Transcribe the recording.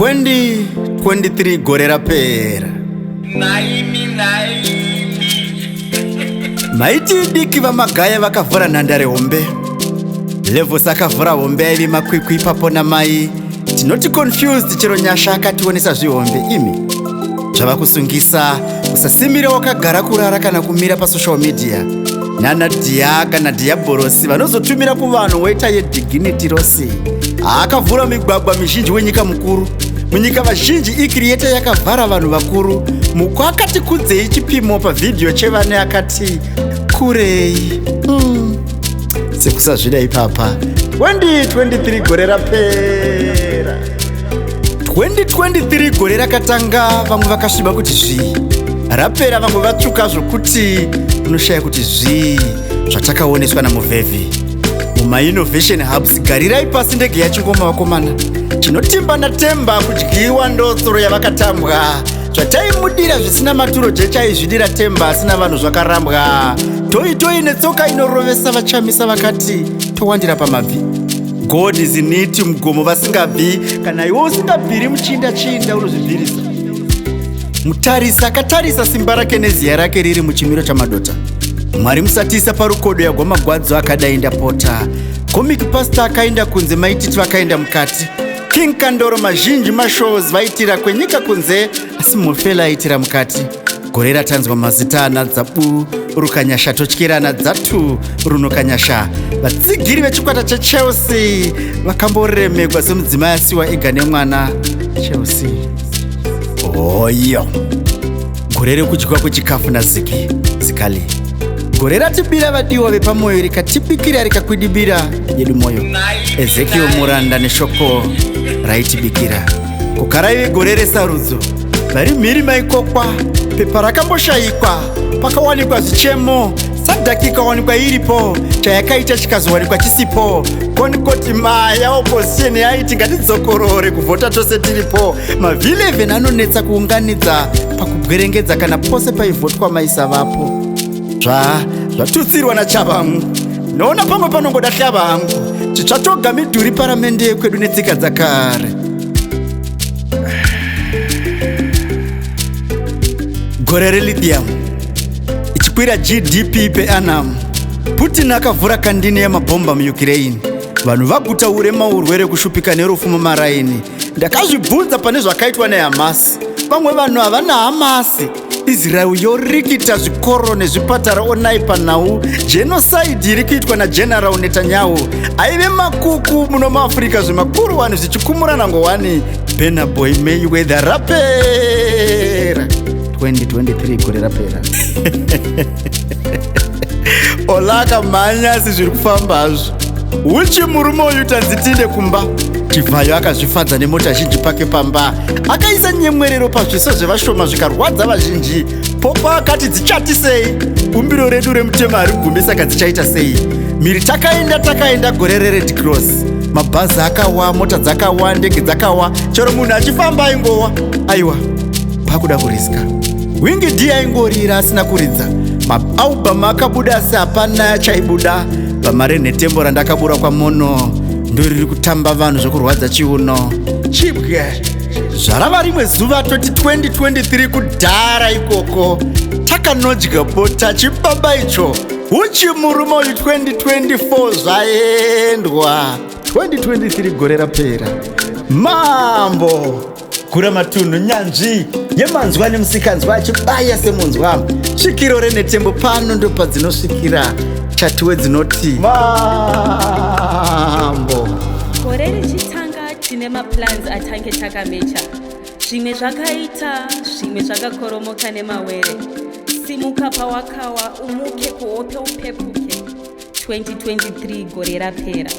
2023 Gore Rapera. Maiti diki vamagaya vakavhura nhandare hombe. Levels akavhura hombe aivi makwikwi ipapo namai. Tinoti confused chero nyasha akationesa zvihombe imi. Zvava kusungisa usasimira wakagara kurara kana kumira pasocial media. Nana Dia kana Diabolosi vanozotumira kuvanhu waita yedignity rosi. Akavhura migwagwa mizhinji wenyika mukuru. Munyika vazhinji icreator yakavhara vanhu vakuru. Mukwa akati kudzei chipimo pavidhio chevane akati kurei. Sekusazvida ipapa. 2023 Gore Rapera. 2023 gore rakatanga vamwe vakasviba kuti zvii. Rapera vamwe vatsvuka zvokuti unoshaya kuti zvii zvatakaoneswa namuvhevhi. Muma-innovation hubs garirai pasi ndege yachingoma vakomana. Chinotimba natemba kudyiwa ndotsoro yavakatambwa. Zvataimudira zvisina maturo jechaizvidira temba asina vanhu zvakarambwa. Toi netsoka inorovesa vachamisa vakati towandira pamabvi. God is in it mugomo vasingabvi kana iwe usingabviri muchinda unozvibvirisa. Mutarisa akatarisa simba rake neziya rake riri muchimiro chamadota. Mwari musatisa parukodo yagwamagwadzo akadai ndapota. Comic pastor akaenda kunze maititi vakaenda mukati. King Kandoro mazhinji mashows vaitira kwenyika kunze asi mufela aitira mukati. Gore ratanzwa mazita anadzabu rukanyasha totyerana dzatu runokanyasha. Vatsigiri vechikwata cheChelsea vakamboremegwa semudzimai asiwa ega nemwana. Chelsea oyo gore rekudyiwa kwechikafu nazikali. Gore ratibira vadiwa vepamoyo rikatibikira rikakwidibira yedu moyo. Ezekiel muranda neshoko raitibikira. Kukaraive gore resarudzo vari mhiri maikokwa. Pepa rakamboshayikwa pakawanikwa zvichemo. Sadhaki ikawanikwa iripo chayakaita chikazowanikwa chisipo. Konikoti maya opposition yaiti ngatidzokorore kuvhota tose tiripo. Mavhilevhen anonetsa kuunganidza pakugwerengedza kana pose paivhotwa maisa vapo. Zvatutsirwa naChavamwe. Noona pamwe panongoda hlava hangu. Chichatoga midhuri paramende yekwedu netsika dzakare. Gore reLithium ichikwira GDP peannum. Putin akavhura kandini yamabhomba muUkraine. Vanhu vaguta urema urwere kushupika nerufu mumaraini. Ndakazvibvunza pane zvakaitwa neHamas. Vamwe vanhu havana Hamasi. Israel yorikita zvikoro nezvipatara onaipa nhau. Genocide iri kuitwa naGeneral Netanyahu. Aive makuku muno muAfrica zvimakuru vanhu zvichikumurana ngowani. Burna Boy Mayweather Rapera. 2023 Gore Rapera. Olaka manyasi zviri kufambazvo. Uchi murume uyu tanzitinde kumba. Chivhayo akazvifadza nemota zhinji pake pamba. Akaisa nyemwerero pazviso zvevashoma zvikarwadza vazhinji. Popo akati dzichati sei? Bumbiro redu remutema harigumbi saka dzichaita sei? Miri takaenda gore reRed Cross. Mabhazi akawa, mota dzakawa, ndege dzakawa. Chero munhu achifamba aingowa. Aiwa, pakuda kuriska. Wingi dia aingorira asina kuridza. Maalbum akabuda asi hapana chaibuda. Pamare netembo randakabura kwa mono ndoriri kutamba vanhu zvokurwadza chiuno. Chibwe zvarava rimwe zuva toti 2023 kudhara ikoko. Takanodya bota chibaba icho. Uchi murume uyu 2024 zvaendwa. 2023 Gore Rapera. Mambo Guramatunhu nyanzvi yemanzwa nemusikanzwa achibaya semunzwa. Svikiro renetembo pano ndo padzinosvikira. Chatiwe dzinoti mambo. Gore richitanga tine maplans atange takamecha. Zvimwe zvakaita, zvimwe zvakakoromoka nemawere. Simuka pawakawa, umuke kuhope upepuke. 2023 Gore Rapera.